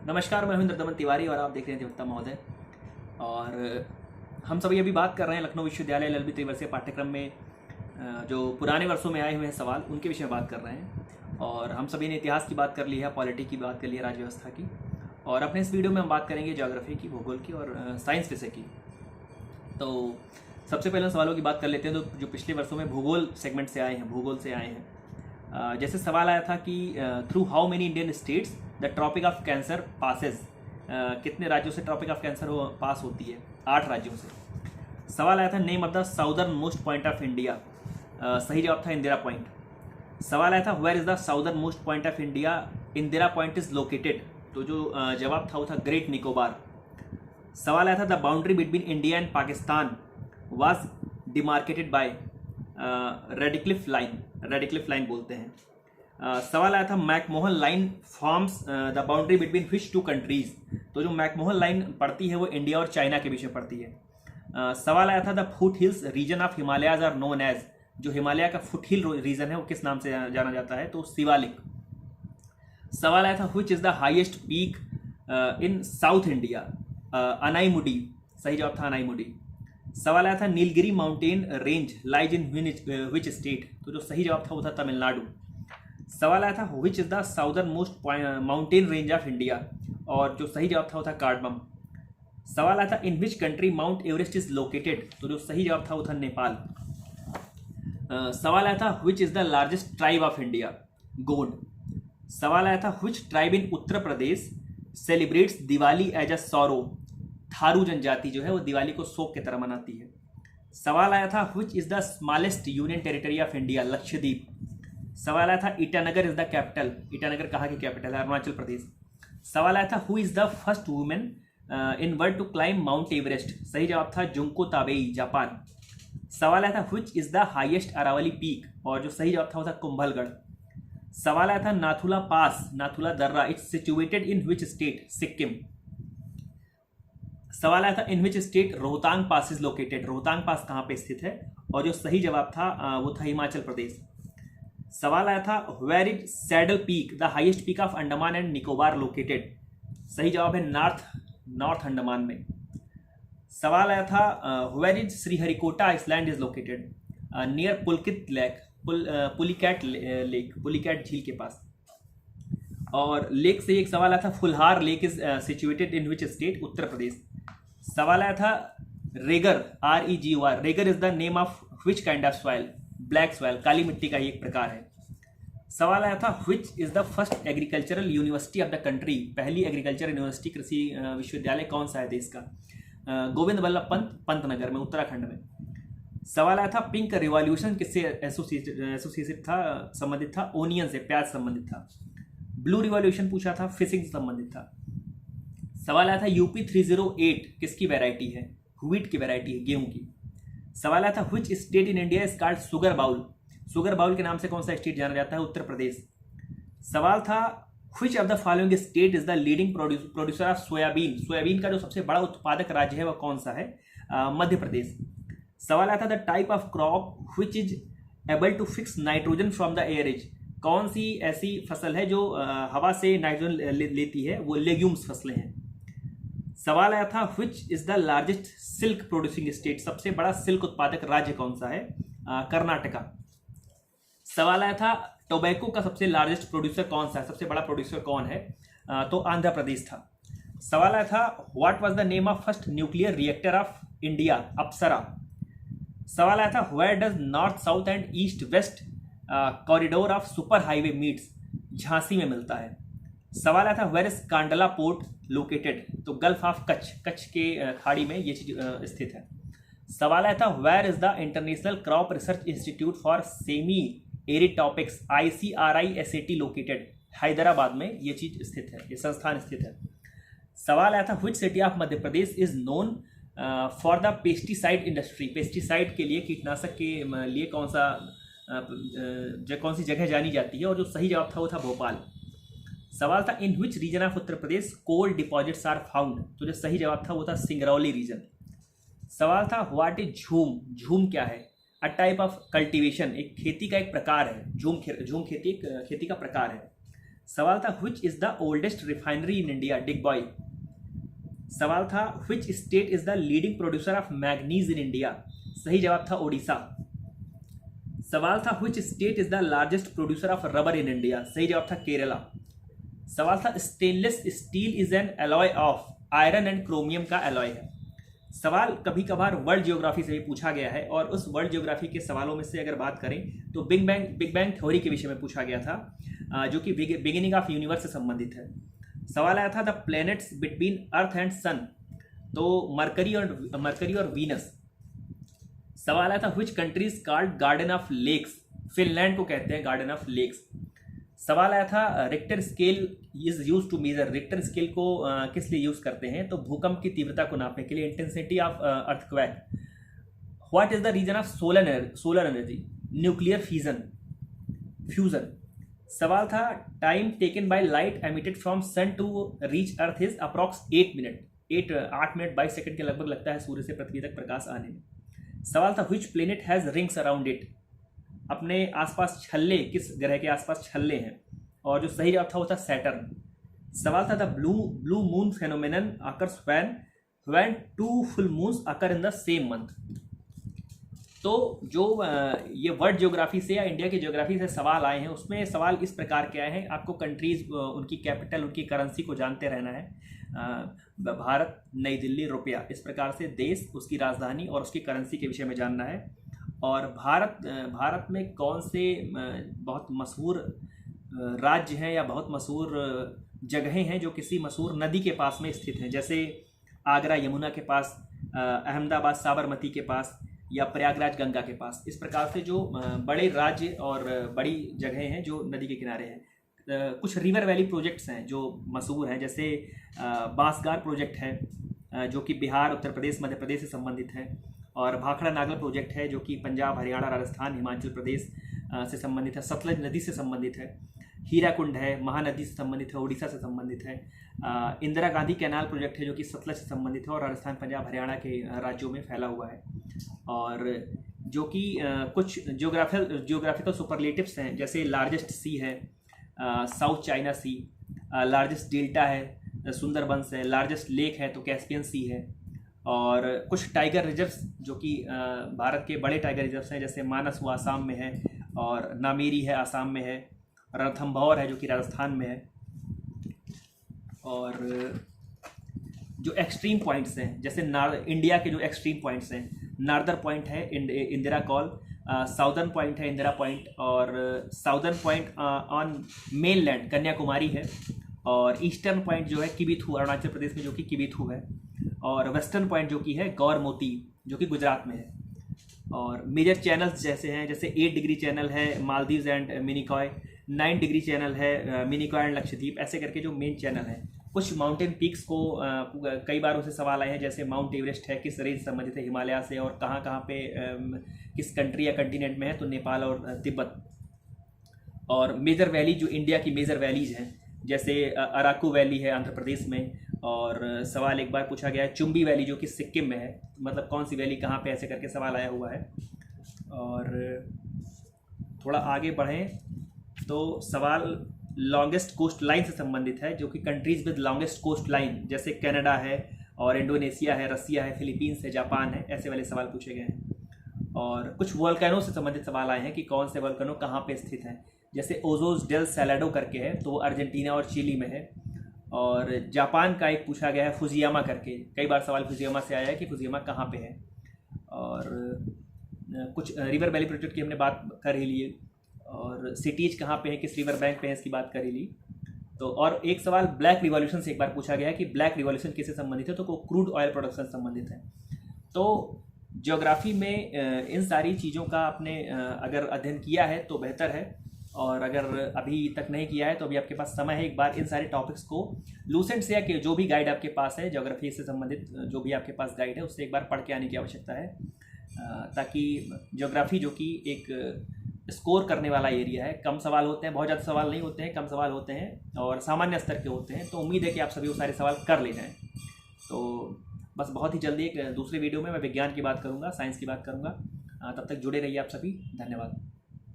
नमस्कार, मैं महेंद्र दमन तिवारी और आप देख रहे हैं अधिवक्ता महोदय। और हम सभी अभी बात कर रहे हैं लखनऊ विश्वविद्यालय ललित त्रिवर्षीय पाठ्यक्रम में जो पुराने वर्षों में आए हुए हैं सवाल, उनके विषय में बात कर रहे हैं। और हम सभी ने इतिहास की बात कर ली है, पॉलिटी की बात कर ली है, राज्य व्यवस्था की। और अपने इस वीडियो में हम बात करेंगे ज्योग्राफी की, भूगोल की और साइंस विषय की। तो सबसे पहले सवालों की बात कर लेते हैं जो पिछले वर्षों में भूगोल सेगमेंट से आए हैं, भूगोल से आए हैं। जैसे सवाल आया था कि through how many Indian states the Tropic of Cancer passes, कितने राज्यों से ट्रॉपिक ऑफ कैंसर पास होती है? 8 राज्यों से। सवाल आया था name of the southern most point of India, सही जवाब था इंदिरा पॉइंट। सवाल आया था where is the southern most point of India, Indira Point is located, तो जो जवाब था वो था ग्रेट निकोबार। सवाल आया था the boundary between India and Pakistan was demarcated by Radcliffe line बोलते हैं। सवाल आया था McMahon line forms the boundary between which two countries, तो जो मैकमोहन लाइन पड़ती है वो इंडिया और चाइना के बीच में पड़ती है। सवाल आया था the foot hills region of Himalayas are known as, जो हिमालय का फुट हिल रीजन है वो किस नाम से जाना जाता है? तो शिवालिक। सवाल आया था which is the highest peak in south India, Anaimudi, सही जवाब था अनाईमुडी। सवाल आया था Nilgiri mountain range lies in which state, तो जो सही जवाब था वो था तमिलनाडु। सवाल आया था which is the southern most mountain range of India, और जो सही जवाब था वो था कार्डमम। सवाल आया था in which country Mount Everest is located, तो जो सही जवाब था वो था नेपाल। सवाल आया था which is the largest tribe of India, Gond. सवाल आया था which tribe in Uttar Pradesh celebrates Diwali as a sorrow, Tharu जनजाति जो है वो दिवाली को शोक की तरह मनाती है। सवाल आया था which is the smallest union territory of India, Lakshadweep. सवाल आया था Itanagar is the capital, Itanagar कहाँ की कैपिटल है? अरुणाचल प्रदेश। सवाल आया था who is the first women in world to climb Mount Everest, सही जवाब था जुंको ताबेई, जापान। सवाल आया था which is the highest Aravalli peak, और जो सही जवाब था वो था कुंभलगढ़। सवाल आया था नाथुला पास, नाथुला दर्रा, it's situated in which state, Sikkim. सवाल आया था in which state Rohtang pass is located, Rohtang pass कहाँ पे स्थित है? और जो सही जवाब था वो था हिमाचल प्रदेश। सवाल आया था where is Saddle Peak the highest peak of Andaman and Nicobar located, सही जवाब है नॉर्थ अंडमान में। सवाल आया था where is Sriharikota island is located, near Pulicat lake, Pulicat lake, Pulicat झील के पास। और लेक से एक सवाल आया था Phulhar lake is situated in which state, Uttar Pradesh. सवाल आया था regur, REGOR, regur is the name of which kind of soil, black soil, काली मिट्टी का ही एक प्रकार है। सवाल आया था which is the first agricultural university of the country, पहली एग्रीकल्चर यूनिवर्सिटी, कृषि विश्वविद्यालय कौन सा है देश का? गोविंद वल्लभ पंत, पंतनगर में, उत्तराखंड में। सवाल आया था पिंक रिवॉल्यूशन किससे एसोसिएटेड था, संबंधित था? ओनियन से, प्याज संबंधित था। ब्लू रिवॉल्यूशन पूछा था, फिशिंग से संबंधित था। सवाल आया था यूपी 308 किसकी वैरायटी है? व्हीट की वैरायटी है, गेहूं की। सवाल आया था which state in India is called sugar bowl, sugar bowl के नाम से कौन सा स्टेट जाना जाता है? उत्तर प्रदेश। सवाल था which of the following state is the leading producer of soybean, soybean का जो सबसे बड़ा उत्पादक राज्य है वह कौन सा है? मध्य प्रदेश। सवाल आया था the type of crop which is able to fix nitrogen from the air is, कौन सी ऐसी फसल है जो हवा से नाइट्रोजन लेती है? वो लेग्यूम्स फसलें हैं। सवाल आया था which is the largest silk producing state, सबसे बड़ा सिल्क उत्पादक राज्य कौन सा है? कर्नाटका। सवाल आया था टोबैको का सबसे लार्जेस्ट प्रोड्यूसर कौन सा है, सबसे बड़ा प्रोड्यूसर कौन है? तो आंध्र प्रदेश था। सवाल आया था what was the name of first nuclear reactor of India, Apsara. सवाल आया था where does north south and east west corridor of super highway meets, Jhansi में मिलता है। सवाल आया था where is Kandla port located, तो गल्फ ऑफ कच्छ, कच्छ के खाड़ी में ये चीज स्थित है। सवाल आया था where is the international crop research institute for semi arid topics, ICRISAT located, Hyderabad में ये चीज स्थित है, ये संस्थान स्थित है। सवाल आया था which city of Madhya Pradesh is known for the pesticide industry, pesticide के लिए, कीटनाशक के लिए कौन सी जगह जानी जाती है? और जो सही जवाब था वो था भोपाल। सवाल था in which region of Uttar Pradesh coal deposits are found, तो जो सही जवाब था वो था सिंगरौली रीजन। सवाल था व्हाट इज झूम, झूम क्या है? अ टाइप ऑफ कल्टीवेशन, एक खेती का एक प्रकार है, झूम खेती एक खेती का प्रकार है। सवाल था which is the oldest refinery in India, Digboi. सवाल था which state is the leading producer of manganese in India, सही जवाब था ओडिशा। सवाल था which state is the largest producer of rubber in India, सही जवाब था केरला। सवाल था stainless steel is an alloy of, iron and chromium का एलॉय है। सवाल कभी कभार वर्ल्ड ज्योग्राफी से भी पूछा गया है, और उस वर्ल्ड ज्योग्राफी के सवालों में से अगर बात करें तो बिग बैंग थ्योरी के विषय में पूछा गया था, जो कि बिगिनिंग ऑफ यूनिवर्स से संबंधित है। सवाल आया था the planets between Earth and Sun, तो मरकरी और वीनस। सवाल आया था which country is called garden of lakes, Finland को कहते हैं गार्डन ऑफ लेक्स। सवाल आया था Richter scale is use to measure, Richter scale को किस लिए यूज करते हैं, तो भूकंप की तीव्रता को नापने के लिए, intensity of earthquake. What is the reason of solar energy, nuclear fusion. सवाल था time taken by light emitted from sun to reach earth is approx 8 minute, 8 minute 22 second के लगभग लगता है सूर्य से पृथ्वी तक प्रकाश आने में। सवाल था which planet has rings around it, अपने आसपास छल्ले, किस ग्रह के आसपास छल्ले हैं, और जो सही जवाब था वो था सैटर्न। सवाल था the blue moon phenomenon occurs when 2 full moons occur in the same month. तो जो ये वर्ल्ड ज्योग्राफी से या इंडिया की ज्योग्राफी से सवाल आए हैं, उसमें सवाल इस प्रकार के आए हैं, आपको कंट्रीज, उनकी कैपिटल, उनकी करेंसी को जानते रहना है। भारत, नई दिल्ली, रुपया, इस प्रकार से देश, उसकी राजधानी और उसकी करेंसी के विषय में जानना है। और भारत में कौन से बहुत मशहूर राज्य हैं या बहुत मशहूर जगहें हैं जो किसी मशहूर नदी के पास में स्थित हैं, जैसे आगरा यमुना के पास, अहमदाबाद साबरमती के पास, या प्रयागराज गंगा के पास। इस प्रकार से जो बड़े राज्य और बड़ी जगहें हैं जो नदी के किनारे हैं। कुछ रिवर वैली प्रोजेक्ट्स हैं जो मशहूर हैं, जैसे बांसगार प्रोजेक्ट है जो कि बिहार, उत्तर प्रदेश, मध्य प्रदेश से संबंधित है, और भाखड़ा नागल प्रोजेक्ट है जो कि पंजाब, हरियाणा, राजस्थान, हिमाचल प्रदेश से संबंधित है, सतलज नदी से संबंधित है, हीराकुंड है, महानदी से संबंधित है, उड़ीसा से संबंधित है, इंदिरा गांधी कैनाल प्रोजेक्ट है जो कि सतलज से संबंधित है और राजस्थान, पंजाब, हरियाणा के राज्यों में फैला हुआ है। और जो कि कुछ जियोग्राफिकल सुपरलेटिव्स हैं, जैसे लार्जेस्ट सी है साउथ चाइना सी, लार्जेस्ट डेल्टा है सुंदरबंस है, लार्जेस्ट लेक है तो कैस्पियन सी है, और कुछ टाइगर रिजर्व्स जो कि भारत के बड़े टाइगर रिजर्व्स हैं, जैसे मानस वो आसाम में है, और नामेरी है आसाम में है, रणथंभौर है जो कि राजस्थान में है। और जो एक्सट्रीम पॉइंट्स हैं, जैसे इंडिया के जो एक्सट्रीम पॉइंट्स हैं, नार्दर पॉइंट है इंदिरा कॉल, साउदर्न पॉइंट है इंदिरा पॉइंट, और southern point on mainland Kanyakumari है, और ईस्टर्न पॉइंट जो है किबिथू, अरुणाचल प्रदेश में जो कि किबिथू है, और वेस्टर्न पॉइंट जो कि है गौर मोती जो कि गुजरात में है। और मेजर चैनल्स जैसे हैं, जैसे 8 डिग्री चैनल है Maldives and Minicoy, 9 degree channel है मिनिकॉय एंड लक्षद्वीप, ऐसे करके जो मेन चैनल हैं। कुछ माउंटेन पीक्स को कई बार उसे सवाल आए हैं, जैसे माउंट एवरेस्ट है किस रेंज से संबंधित है, हिमालय से, और कहाँ कहाँ पे किस कंट्री या कंटिनेंट में है, तो नेपाल और तिब्बत। और मेजर वैली, जो इंडिया की मेजर वैलीज हैं, जैसे अराकू वैली है आंध्र प्रदेश में, और सवाल एक बार पूछा गया है चुम्बी वैली जो कि सिक्किम में है, मतलब कौन सी वैली कहाँ पे, ऐसे करके सवाल आया हुआ है। और थोड़ा आगे बढ़ें तो सवाल लॉन्गेस्ट कोस्ट लाइन से संबंधित है, जो कि countries with longest coast line, जैसे कनाडा है और इंडोनेशिया है, रसिया है, फिलीपींस है, जापान है, ऐसे वाले सवाल पूछे गए हैं। और कुछ वोल्केनो से संबंधित सवाल आए हैं कि कौन से वोल्केनो कहाँ पे स्थित हैं, जैसे ओजोस डेल सैलाडो करके है तो अर्जेंटीना और चिली में है, और जापान का एक पूछा गया है फुजियामा करके, कई बार सवाल फुजियामा से आया है कि फुजियामा कहाँ पे है। और कुछ रिवर वैली प्रोजेक्ट की हमने बात कर ही ली, और सिटीज कहाँ पे है, किस रिवर बैंक पे है, इसकी बात कर ही ली। तो और एक सवाल ब्लैक रिवॉल्यूशन से एक बार पूछा गया है कि ब्लैक रिवॉल्यूशन किससे संबंधित है, तो क्रूड ऑयल प्रोडक्शन से संबंधित है। तो ज्योग्राफी में इन सारी चीज़ों का आपने अगर अध्ययन किया है तो बेहतर है, और अगर अभी तक नहीं किया है तो अभी आपके पास समय है, एक बार इन सारे टॉपिक्स को लूसेंट से या कि जो भी गाइड आपके पास है ज्योग्राफी से संबंधित, जो भी आपके पास गाइड है उससे एक बार पढ़ के आने की आवश्यकता है, ताकि ज्योग्राफी जो कि एक स्कोर करने वाला एरिया है, कम सवाल होते हैं, बहुत ज़्यादा सवाल नहीं होते हैं, कम सवाल होते हैं और सामान्य स्तर के होते हैं, तो उम्मीद है कि आप सभी वो सारे सवाल कर ले जाएँ। तो बस बहुत ही जल्दी एक दूसरे वीडियो में मैं विज्ञान की बात करूँगा, साइंस की बात करूँगा। तब तक जुड़े रहिए आप सभी, धन्यवाद।